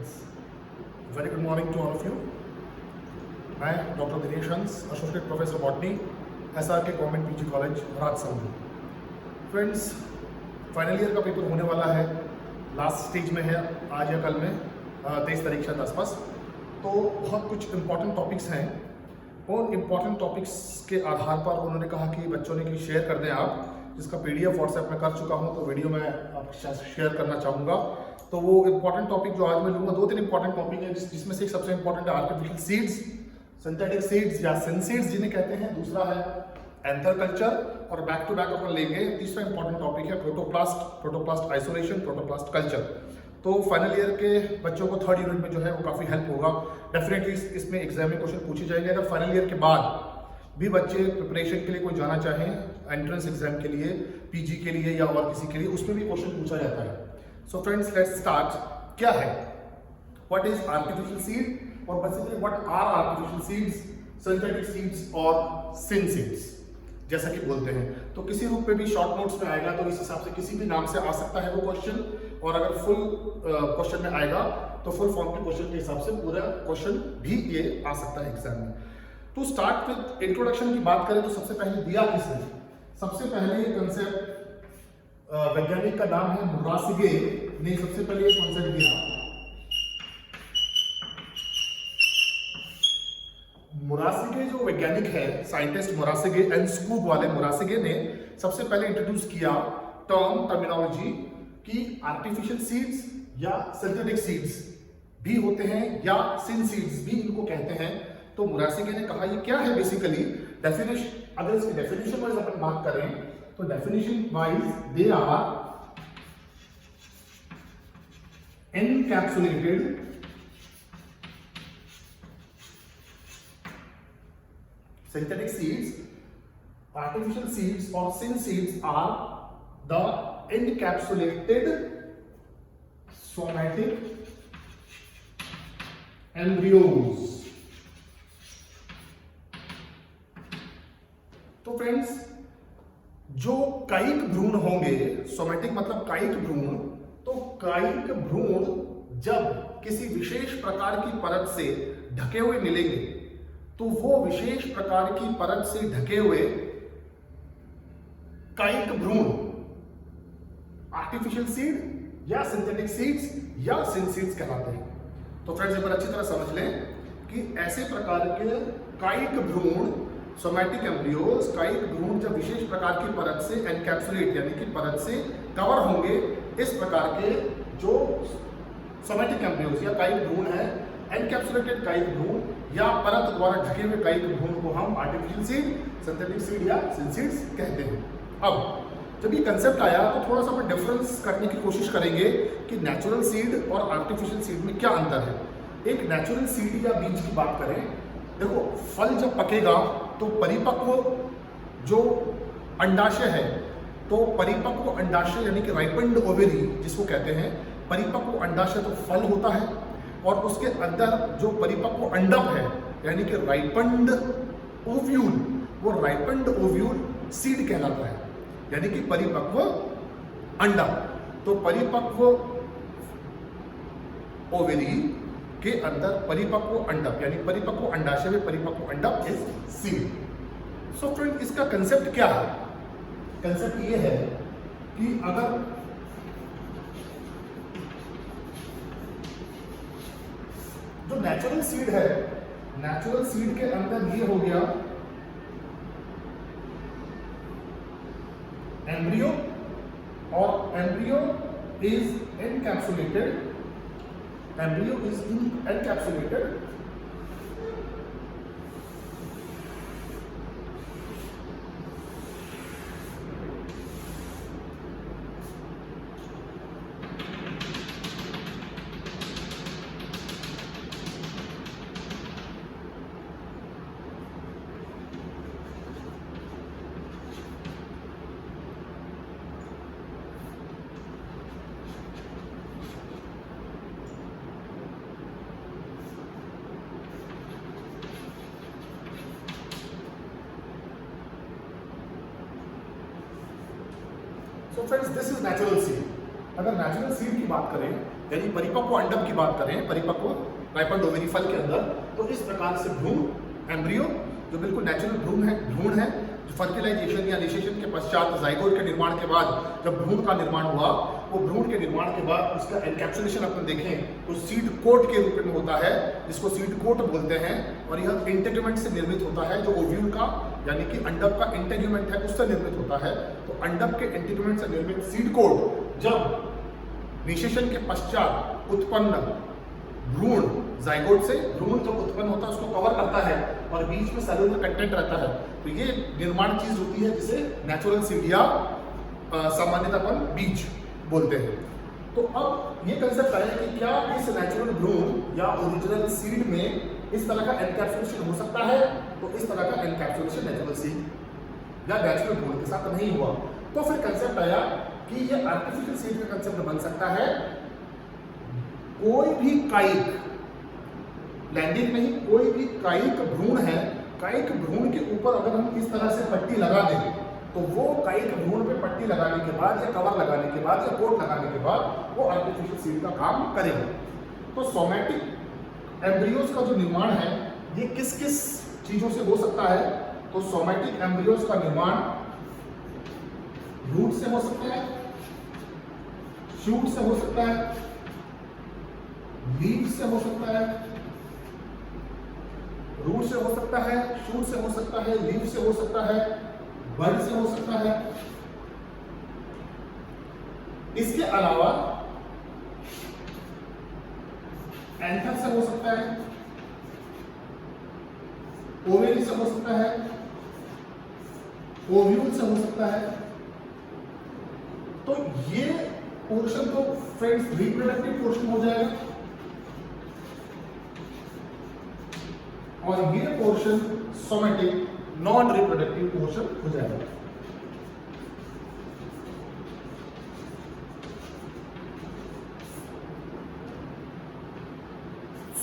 friends, very good morning to all of you. मैं doctor Dinesh हंस, associate professor botany, SRK government PG college Rajsamand. Friends, final year का paper होने वाला है, last stage में है, आज या कल में 23 तारीख शायद आसपास। तो बहुत कुछ इम्पॉर्टेंट टॉपिक्स हैं। उन इम्पॉर्टेंट टॉपिक्स के आधार पर उन्होंने कहा कि बच्चों ने कि शेयर कर दें आप, जिसका PDF व्हाट्सएप में कर चुका हूं, तो वीडियो में आपके साथ शेयर करना चाहूँगा। तो वो इम्पॉर्टेंट टॉपिक जो आज मैं लूँगा, 2-3 इम्पॉर्टेंट टॉपिक है, जिसमें से एक सबसे इम्पॉर्टेंट है आर्टिफिशियल सीड्स, सिंथेटिक सीड्स या सिनसीड्स जिन्हें कहते हैं। दूसरा है एंथर कल्चर, और बैक टू बैक अपन लेंगे। तीसरा इंपॉर्टेंट टॉपिक है प्रोटोप्लास्ट आइसोलेशन, प्रोटोप्लास्ट कल्चर। तो फाइनल ईयर के बच्चों को थर्ड यूनिट में जो है वो काफ़ी हेल्प होगा। डेफिनेटली इसमें एग्जाम में क्वेश्चन पूछे जाएंगे। अगर फाइनल ईयर के बाद भी बच्चे प्रिपरेशन के लिए कोई जाना चाहें, एंट्रेंस एग्जाम के लिए, पीजी के लिए या और किसी के लिए, उसमें भी क्वेश्चन पूछा जाता है। So friends, let's start. क्या है, व्हाट इज आर्टिफिशियल सीड, और basically what are artificial seeds, synthetic seeds और सिन सीड्स जैसा कि बोलते हैं। तो किसी रूप में भी शॉर्ट नोट्स में आएगा, तो इस हिसाब से किसी भी नाम से आ सकता है वो क्वेश्चन, और अगर फुल क्वेश्चन में आएगा तो फुल फॉर्म के क्वेश्चन के हिसाब से पूरा क्वेश्चन भी ये आ सकता है एग्जाम में। टू स्टार्ट विद इंट्रोडक्शन की बात करें तो सबसे पहले दिया किसने? सबसे पहले ये कंसेप्ट वैज्ञानिक का नाम है मुरासिगे ने सबसे पहले ये कॉन्सेप्ट दिया। मुरासिगे जो वैज्ञानिक है, साइंटिस्ट मुरासिगे, एनस्कूब वाले मुरासिगे ने सबसे पहले इंट्रोड्यूस किया टर्मिनोलॉजी कि आर्टिफिशियल सीड्स या सिंथेटिक सीड्स भी होते हैं या सिन सीड्स भी इनको कहते हैं। तो मुरासिगे ने कहा ये क्या है बेसिकली डेफिनेशन। अगर इसकी डेफिनेशन वाइज अपन बात करें तो definition wise they are encapsulated synthetic seeds, artificial seeds or sin seeds are the encapsulated somatic embryos. तो फ्रेंड्स, जो कायिक भ्रूण होंगे, सोमैटिक मतलब कायिक भ्रूण, तो कायिक भ्रूण जब किसी विशेष प्रकार की परत से ढके हुए मिलेंगे, तो वो विशेष प्रकार की परत से ढके हुए कायिक भ्रूण आर्टिफिशियल सीड या सिंथेटिक सीड्स या सिन सीड्स कहलाते हैं। तो फ्रेंड्स, एक बार अच्छी तरह समझ लें कि ऐसे प्रकार के कायिक भ्रूण, सोमैटिक एम्ब्रियोज, कायिक भ्रूण जब विशेष प्रकार की परत से एनकैप्सुलेट यानी कि परत से कवर होंगे, इस प्रकार के जो सोमैटिक एम्ब्रियोज या कायिक भ्रूण है, एनकैप्सुलेटेड कायिक भ्रूण या परत द्वारा ढके हुए कायिक भ्रूण को हम आर्टिफिशियल सीड, सिंथेटिक सीड या सिन सीड्स कहते हैं। अब जब ये कंसेप्ट आया तो थोड़ा सा हम डिफरेंस करने की कोशिश करेंगे कि नेचुरल सीड और आर्टिफिशियल सीड में क्या अंतर है। एक नेचुरल सीड या बीज की बात करें, देखो फल जब पकेगा तो परिपक्व जो अंडाशय है, तो परिपक्व अंडाशय यानी कि राइपेंड ओवेरी जिसको कहते हैं, परिपक्व अंडाशय तो फल होता है, और उसके अंदर जो परिपक्व अंडक है यानी कि राइपेंड ओव्यूल, वो राइपेंड ओव्यूल सीड कहलाता है, यानी कि परिपक्व अंडक। तो परिपक्व ओवेरी के अंदर परिपक्व अंडक यानी परिपक्व अंडाशय में परिपक्व अंडक इज सीड। सो फ्रेंड, इसका कंसेप्ट क्या है? कंसेप्ट ये है कि अगर जो नेचुरल सीड है, नेचुरल सीड के अंदर ये हो गया एम्ब्रियो, और embryo is encapsulated, embryo is encapsulated so friends, this is natural seed. अगर नेचुरल सीड की बात करें, यानी परिपक्व अंडक की बात करें, परिपक्व राइपन ओवेरी फल के अंदर, तो इस प्रकार से भ्रूण एम्ब्रियो जो बिल्कुल नेचुरल भ्रूण है जो फर्टिलाइजेशन या निषेचन के पश्चात जाइगोट के निर्माण के बाद जब भ्रूण का निर्माण हुआ, वो भ्रूण के निर्माण के बाद उसका एनकैप्सुलेशन अपन देखें तो सीड कोट के रूप में होता है, जिसको सीड कोट बोलते हैं, और यह इंटेग्यूमेंट से निर्मित होता है, जो ओव्यूल का यानी कि अंडक का इंटेग्यूमेंट है उससे निर्मित होता है। तो अंडक के इंटेग्यूमेंट से निर्मित सीड कोट जब निषेचन के पश्चात उत्पन्न भ्रूण जाइगोट से भ्रूण जब उत्पन्न होता है उसको कवर करता है और बीच में सेलुलर कंटेंट रहता है, तो ये निर्माण चीज होती है जिसे नेचुरल सीड या सामान्यतः अपन बीज बोलते हैं। तो अब ये कंसेप्ट आया कि क्या इस नेचुरल भ्रूण या ओरिजिनल सीड में इस तरह का एनकैप्सुलेशन हो सकता है? तो इस तरह का एनकैप्सुलेशन नेचुरल सीड या नेचुरल भ्रूण के साथ नहीं हुआ। तो फिर कंसेप्ट आया कि ये आर्टिफिशियल सीड का कंसेप्ट बन सकता है। कोई भी कायिक, लैंगिक नहीं, कोई भी कायिक भ्रूण है, कायिक भ्रूण के ऊपर अगर हम इस तरह से पट्टी लगा दें तो वो कायिक भ्रूण पे पट्टी लगाने के बाद या कवर लगाने के बाद या कोट लगाने के बाद वो आर्टिफिशियल सीड का काम करेगा। तो सोमैटिक एम्ब्रियोज का जो निर्माण है ये किस किस चीजों से हो सकता है? तो सोमैटिक एम्ब्रियोज का निर्माण रूट से हो सकता है, शूट से हो सकता है, लीव से हो सकता है, रूट से हो सकता है, शूट से हो सकता है, लीव से हो सकता है, बल्ब से हो सकता है। इसके अलावा एंथर से हो सकता है, ओवेरी से हो सकता है, ओव्यूल से हो सकता है। तो ये पोर्शन तो फ्रेंड्स रिप्रोडक्टिव पोर्शन हो जाएगा और ये portion somatic non reproductive portion हो जाएगा।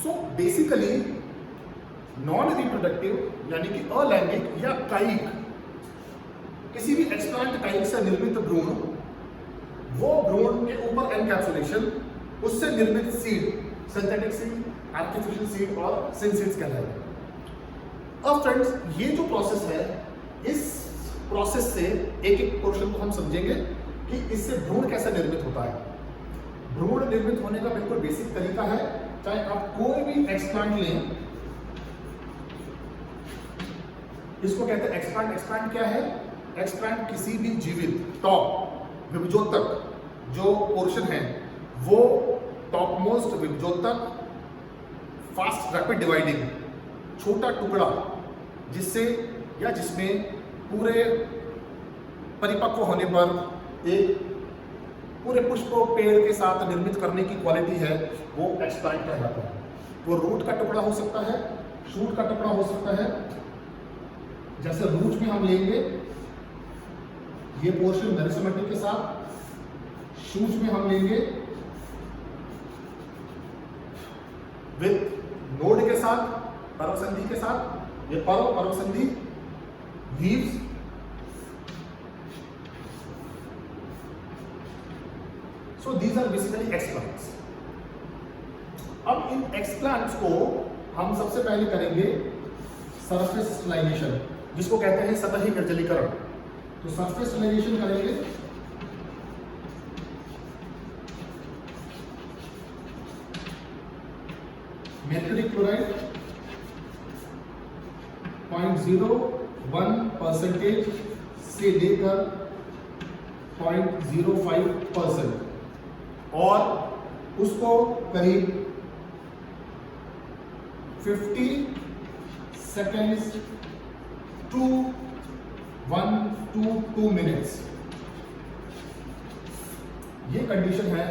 सो बेसिकली नॉन रिप्रोडक्टिव यानी कि अलैंगिक या कायिक, किसी भी एक्सप्लांट कायिक से निर्मित भ्रूण, वो भ्रूण के ऊपर एनकैप्सुलेशन, उससे निर्मित seed, synthetic seed, artificial seed और सिंसीड्स कहलाएगा। अब फ्रेंड्स ये जो प्रोसेस है, इस प्रोसेस से एक एक पोर्शन को हम समझेंगे कि इससे भ्रूण कैसे निर्मित होता है। भ्रूण निर्मित होने का बिल्कुल बेसिक तरीका है, चाहे आप कोई भी एक्सप्लांट लें, इसको कहते हैं एक्सप्लांट। एक्सप्लांट क्या है? एक्सप्लांट किसी भी जीवित टॉप विभजोतक जो पोर्शन है वो टॉप मोस्ट विभजोतक, फास्ट रैपिड डिवाइडिंग छोटा टुकड़ा जिससे या जिसमें पूरे परिपक्व होने पर एक पूरे पुष्प को पेड़ के साथ निर्मित करने की क्वालिटी है, वो एक्सप्लांट कहलाता है। वो रूट का टुकड़ा हो सकता है, शूट का टुकड़ा हो सकता है। जैसे रूट में हम लेंगे ये पोर्शन मेरिस्टेमेटिक के साथ, शूट में हम लेंगे विद नोड के साथ, पर्वसंधि के साथ, ये पर्वसंधि, leaves, so these are basically explants. अब इन एक्सप्लांट्स को हम सबसे पहले करेंगे सरफेस स्टरलाइजेशन, जिसको कहते हैं सतही निर्जलीकरण। तो सरफेस स्टरलाइजेशन करेंगे, mercury क्लोराइड 0.01% से लेकर 0.05% और उसको करीब 50 सेकेंड्स टू 1 to 2 मिनट्स, ये कंडीशन है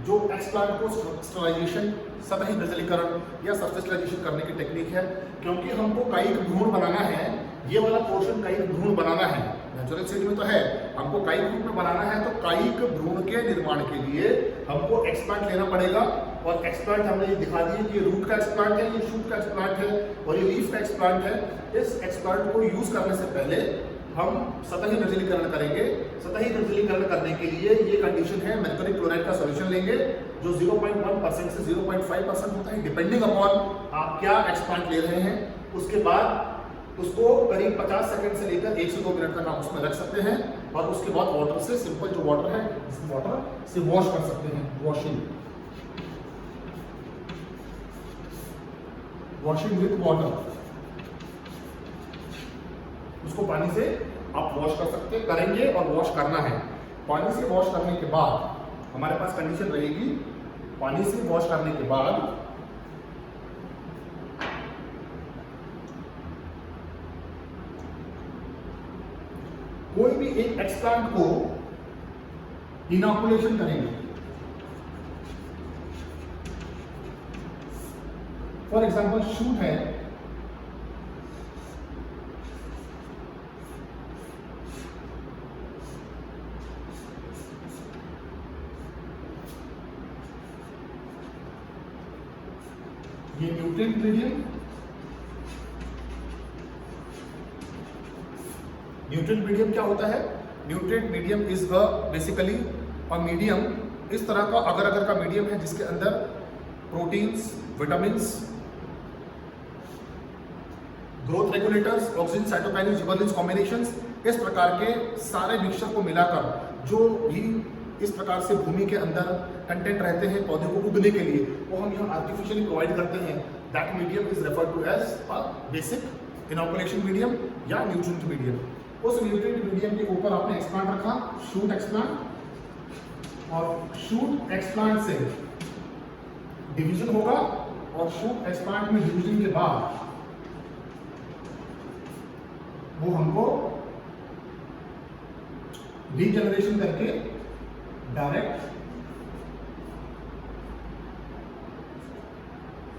जो एक्सप्लांट को स्टरलाइजेशन, सतही निर्जलीकरण या सरफेस स्टरलाइजेशन करने की टेक्निक है। क्योंकि हमको कायिक भ्रूण बनाना है, ये वाला पोर्शन कायिक भ्रूण बनाना है, नेचुरल सीड में तो है, हमको कायिक रूप में बनाना है, तो कायिक भ्रूण के निर्माण के लिए हमको एक्सप्लांट लेना पड़ेगा। और एक्सप्लांट हमने ये दिखा दिए कि ये रूट का एक्सप्लांट है, ये शूट का एक्सप्लांट है और ये लीफ का एक्सप्लांट है। इस एक्सप्लांट को यूज करने से पहले हम सतही निर्जलीकरण करेंगे। सतही निर्जलीकरण करने के लिए ये कंडीशन है, मैर्क्यूरी क्लोराइड का सॉल्यूशन लेंगे जो 0.1% से 0.5% होता है, डिपेंडिंग अपॉन आप क्या एक्सपांड ले रहे हैं। उसके बाद उसको करीब 50 सेकंड से लेकर 1 से 2 मिनट तक आप उसमें रख सकते हैं और उसके बाद वाटर से, सिंपल जो वाटर है इस वाटर से वॉश कर सकते हैं। वॉशिंग विथ वाटर, उसको पानी से आप वॉश कर सकते करेंगे और वॉश करना है। पानी से वॉश करने के बाद हमारे पास कंडीशन रहेगी, पानी से वॉश करने के बाद कोई भी एक एक्सप्लांट को इनॉकुलेशन करेंगे। फॉर एग्जाम्पल शूट है, ये न्यूट्रिएंट मीडियम, न्यूट्रिएंट मीडियम क्या होता है? Nutrient medium is basically a medium, इस तरह का अगर का मीडियम है जिसके अंदर proteins, vitamins, growth regulators, oxygen, cytokinins, gibberellins combinations, इस प्रकार के सारे मिक्सचर को मिलाकर जो भी इस प्रकार से भूमि के अंदर कंटेंट रहते हैं पौधे को उगने के लिए, वो हम यहाँ आर्टिफिशियली प्रोवाइड करते हैं। That medium is referred to as a basic inoculation medium या न्यूट्रिएंट मीडियम। उस न्यूट्रिएंट मीडियम के ऊपर आपने एक्सप्लांट रखा, शूट एक्सप्लांट, और शूट एक्सप्लांट से डिवीजन होगा और शूट एक्सप्लांट में डिवीजन के बाद वो हमको रीजनरेशन करके डायरेक्ट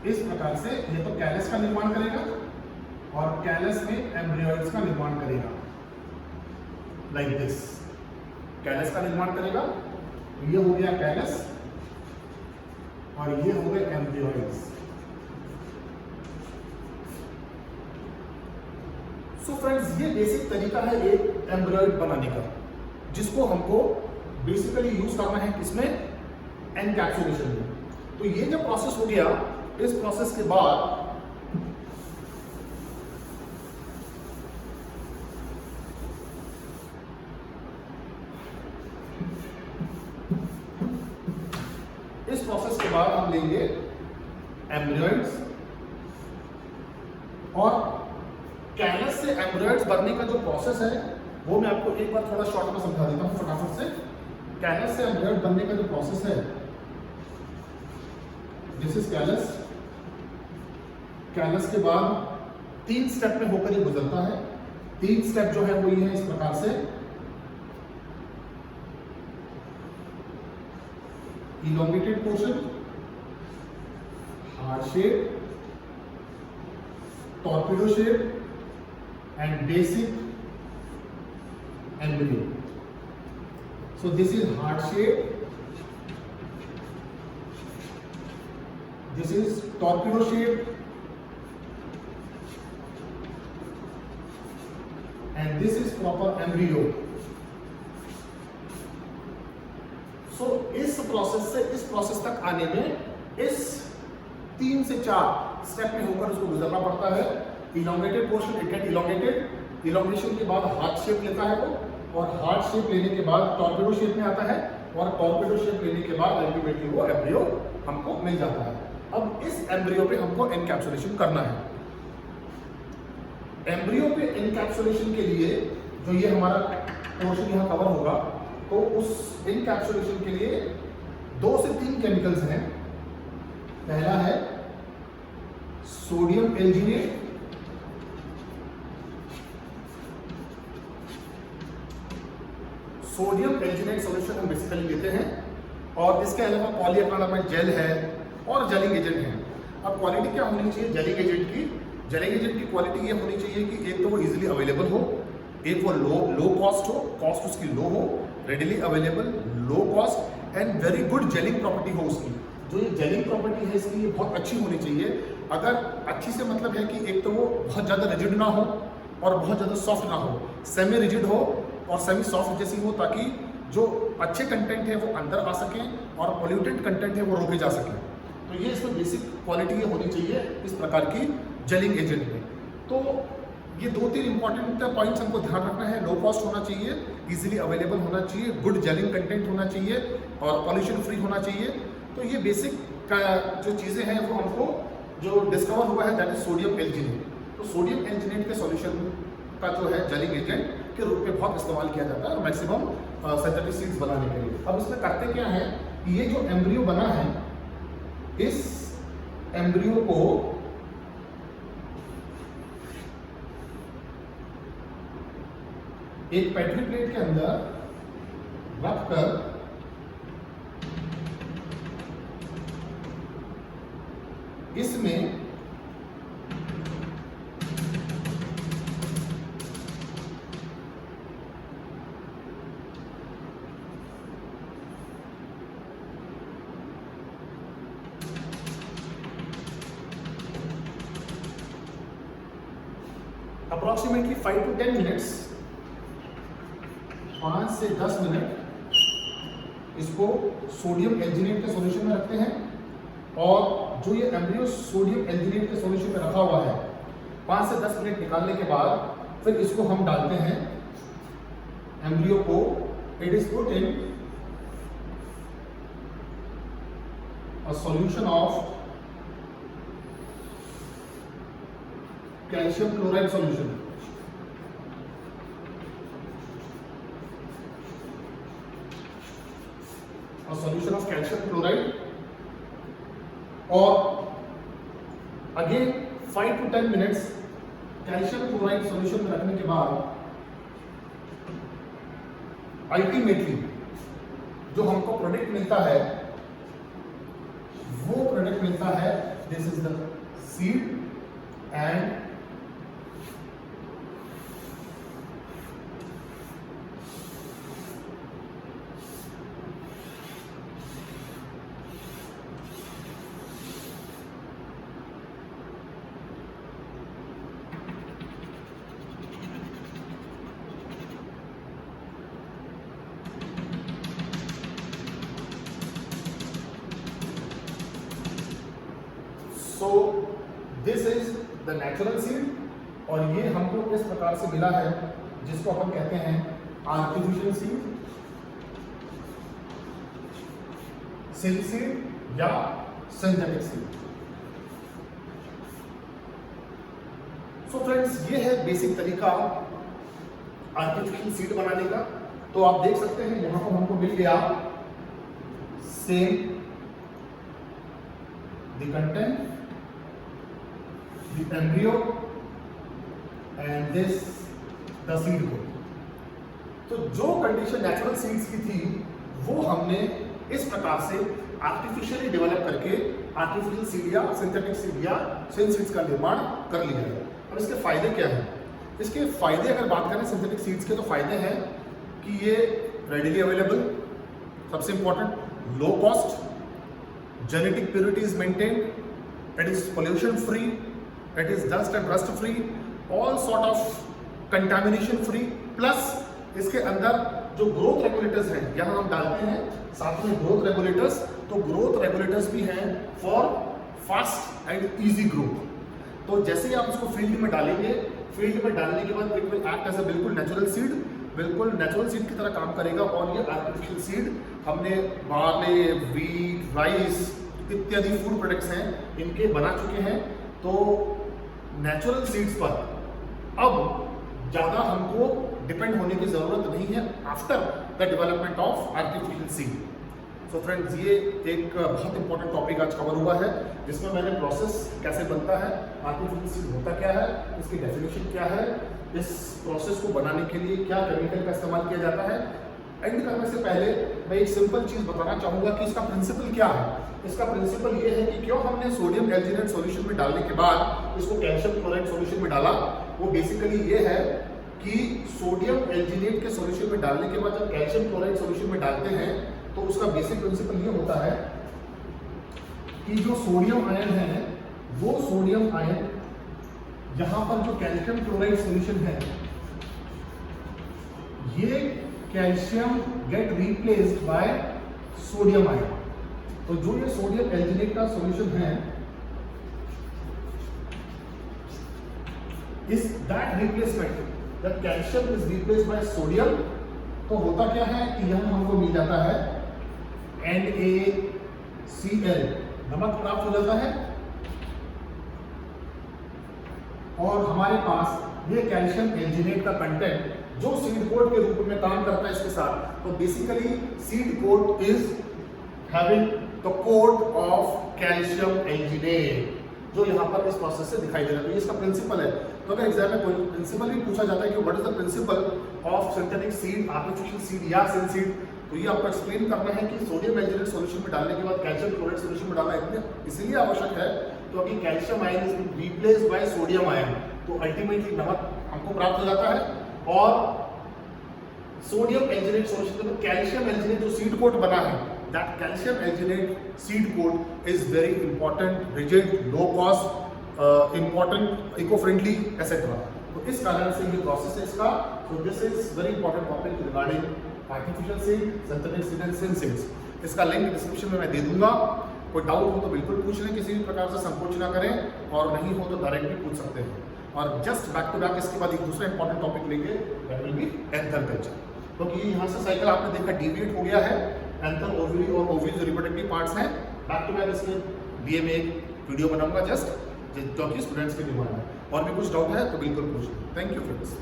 इस प्रकार से ये तो कैलस का निर्माण करेगा और कैलस में एम्ब्रियोइड्स का निर्माण करेगा, लाइक दिस। कैलस का निर्माण करेगा, ये हो गया कैलस और ये हो गए एम्ब्रियोइड्स। सो फ्रेंड्स, ये बेसिक तरीका है एक एम्ब्रियोइड बनाने का, जिसको हमको बेसिकली यूज करना है किसमें? एनकैप्सुलेशन में। तो ये जब प्रोसेस हो गया, इस प्रोसेस के बाद हम लेंगे एम्ब्रियोइड्स और कैलस से एम्ब्रियोइड्स बनने का जो प्रोसेस है वो मैं आपको एक बार थोड़ा शॉर्ट में समझा देता हूं फटाफट से। कैलस से एम्ब्रियोइड बनने का जो प्रोसेस है, दिस इज कैलस। कैलस के बाद 3 स्टेप में होकर ये गुजरता है। 3 स्टेप जो है वो ये है इस प्रकार से, elongated portion, heart shape, torpedo shape and basic embryo. So this is heart shape, this is torpedo shape and this is proper embryo. सो इस प्रोसेस से इस प्रोसेस तक आने में इस 3 से 4 स्टेप में होकर उसको गुजरना पड़ता है। Elongated portion, it get elongated, elongation के बाद हार्ट शेप लेता है वो, और हार्ट शेप लेने के बाद टॉर्पेडो शेप में आता है, और टॉर्पेडो शेप लेने के बाद अल्टीमेटली वो एम्ब्रियो हमको मिल जाता है। अब इस एम्ब्रियो पे हमको एनकैप्सुलेशन करना है। एम्ब्रियो पे एनकैप्सुलेशन के लिए जो ये हमारा पोर्शन यहाँ कवर होगा, तो उस इनकैप्सुलेशन के लिए 2 से 3 केमिकल्स हैं। पहला है sodium alginate, sodium alginate solution हम बेसिकली लेते हैं, और इसके अलावा पॉलीएक्रिलामाइड जेल है और जेलिंग एजेंट है। अब क्वालिटी क्या होनी चाहिए जेलिंग एजेंट की? जेलिंग एजेंट की क्वालिटी ये होनी चाहिए कि एक तो वो इजीली अवेलेबल हो, एक वो लो कॉस्ट हो, कॉस्ट उसकी लो हो, readily available, low cost and very good gelling property हो उसकी। जो ये जेलिंग प्रॉपर्टी है इसकी ये बहुत अच्छी होनी चाहिए। अगर अच्छी से मतलब है कि एक तो वो बहुत ज़्यादा रिजिड ना हो और बहुत ज़्यादा सॉफ्ट ना हो, सेमी रिजिड हो और सेमी सॉफ्ट जैसी हो, ताकि जो अच्छे कंटेंट है वो अंदर आ सकें और पॉल्यूटेंट कंटेंट है वो रोके जा सकें। तो ये इसमें बेसिक क्वालिटी ये होनी चाहिए इस प्रकार की जेलिंग एजेंट में। तो ये 2-3 इंपॉर्टेंट पॉइंट्स हमको ध्यान रखना है। लो कॉस्ट होना चाहिए, इजीली अवेलेबल होना चाहिए, गुड जेलिंग कंटेंट होना चाहिए और पॉल्यूशन फ्री होना चाहिए। तो ये बेसिक का जो चीज़ें हैं वो हमको जो डिस्कवर हुआ है दैट इज सोडियम एल्जिनेट। तो सोडियम एल्जिनेट के सॉल्यूशन का जो है जेलिंग एजेंट के रूप में बहुत इस्तेमाल किया जाता है मैक्सिमम सिंथेटिक सीड्स बनाने के लिए। अब इसमें करते क्या है, ये जो एम्ब्रियो बना है, इस एम्ब्रियो को एक पेट्री प्लेट के अंदर रखकर इसमें अप्रोक्सीमेटली 5 to 10 मिनट्स, 5 से 10 मिनट इसको सोडियम एल्जिनेट के सॉल्यूशन में रखते हैं। और जो ये एम्ब्रियो सोडियम एल्जिनेट के सॉल्यूशन में रखा हुआ है, 5 से 10 मिनट निकालने के बाद फिर इसको हम डालते हैं एम्ब्रियो को। It is put in a solution of calcium chloride solution. A solution of calcium chloride, और again 5 to 10 minutes calcium chloride solution में रखने के बाद अल्टीमेटली जो हमको प्रोडक्ट मिलता है वो प्रोडक्ट मिलता है, this is the seed and so this is the natural seed. और ये हमको इस प्रकार से मिला है जिसको अपन कहते हैं आर्टिफिशियल सीड, सिल्क सीड या सिंथेटिक सीड। सो फ्रेंड्स, ये है बेसिक तरीका आर्टिफिशियल सीड बनाने का। तो आप देख सकते हैं यहां पर हमको मिल गया same the content, the embryo and this the seed coat। तो जो कंडीशन नेचुरल सीड्स की थी वो हमने इस प्रकार से आर्टिफिशियली डेवलप करके आर्टिफिशियल सीड या सिंथेटिक सीड या सिन सीड्स का निर्माण कर लिया है। और इसके फायदे क्या हैं? इसके फायदे अगर बात करें सिंथेटिक सीड्स के, तो फायदे हैं कि ये रेडिली अवेलेबल, सबसे important low cost, genetic purity is maintained, it is pollution free, it is dust and rust free, all sort of contamination free, plus इसके अंदर जो ग्रोथ रेगुलेटर्स हैं यहाँ हम डालते हैं साथ में ग्रोथ रेगुलेटर्स। तो ग्रोथ रेगुलेटर्स भी हैं for fast and easy growth. तो जैसे ही आप उसको फील्ड में डालेंगे, फील्ड में डालने के बाद it will act as a बिल्कुल नेचुरल सीड, बिल्कुल नेचुरल सीड की तरह काम करेगा। और ये आर्टिफिशियल सीड हमने बार्ले, व्हीट, राइस इत्यादि फूड प्रोडक्ट्स हैं इनके बना चुके हैं। तो नेचुरल सीड्स पर अब ज़्यादा हमको डिपेंड होने की ज़रूरत नहीं है after the development of artificial seed. So friends, ये एक बहुत इंपॉर्टेंट टॉपिक आज कवर हुआ है जिसमें मैंने प्रोसेस कैसे बनता है, आर्टिफिशियल सीड होता क्या है, इसकी डेफिनेशन क्या है, इस प्रोसेस को बनाने के लिए क्या केमिकल का इस्तेमाल किया जाता है। एंड करने से पहले मैं एक सिंपल चीज़ बताना चाहूँगा कि इसका प्रिंसिपल क्या है। इसका प्रिंसिपल ये है कि क्यों हमने सोडियम एल्जिनेट सॉल्यूशन में डालने के बाद इसको कैल्शियम क्लोराइड सॉल्यूशन में डाला। वो बेसिकली ये है कि सोडियम एल्जिनेट के सॉल्यूशन में डालने के बाद जब कैल्शियम क्लोराइड सॉल्यूशन में डालते हैं तो उसका बेसिक प्रिंसिपल ये होता है कि जो सोडियम आयन है वो सोडियम आयन यहां पर जो कैल्शियम क्लोराइड सॉल्यूशन है, ये calcium gate replaced by sodium ion. तो जो ये सोडियम एल्जिनेट का सॉल्यूशन है, इस that replacement, that calcium is replaced by sodium, तो होता क्या है कि यहां हमको मिल जाता है NaCl, नमक प्राप्त हो जाता है, और हमारे पास ये कैल्शियम एल्जिनेट का कंटेंट जो सीड कोट के रूप में काम करता है इसके साथ। तो basically seed coat is having the coat of calcium alginate, जो यहाँ पर इस प्रोसेस से दिखाई दे रहा है। तो ये इसका प्रिंसिपल है। तो अगर एग्जाम में कोई प्रिंसिपल भी पूछा जाता है कि what is the principle of synthetic seed, artificial seed या सिन सीड, तो ये आपको एक्सप्लेन करना है कि सोडियम एल्जिनेट सॉल्यूशन में डालने के बाद कैल्शियम क्लोराइड सॉल्यूशन में डालना इसलिए आवश्यक है क्योंकि calcium ion is replaced by sodium ion, तो अल्टीमेटली नमक हमको प्राप्त हो जाता है। और सोडियम एल्जिनेट सॉल्यूशन में कैल्शियम एल्जिनेट जो सीड कोट बना है, that calcium alginate seed coat is very important, rigid, low cost, important, eco friendly etcetera. तो इस कारण से ये प्रोसेस है इसका। तो this is very important topic regarding artificial seed, synthetic seed and syn seeds. इसका लिंक डिस्क्रिप्शन में मैं दे दूंगा। कोई डाउट हो तो बिल्कुल पूछ लें, किसी भी प्रकार से संकोच ना करें, और नहीं हो तो डायरेक्टली पूछ सकते हैं। और जस्ट बैक टू बैक इसके बाद एक दूसरा इंपॉर्टेंट टॉपिक लेंगे, that will be anther culture. क्योंकि यहाँ से साइकिल आपने देखा डिविएट हो गया है, एंथर, ओवरी और ओवरी जो रिप्रोडक्टिव पार्ट्स हैं, बैक टू बैक इसके बीए में एक वीडियो बनाऊंगा जस्ट, जो कि स्टूडेंट्स की डिमांड है। और भी कुछ डाउट है तो बिल्कुल पूछ लें। Thank you friends.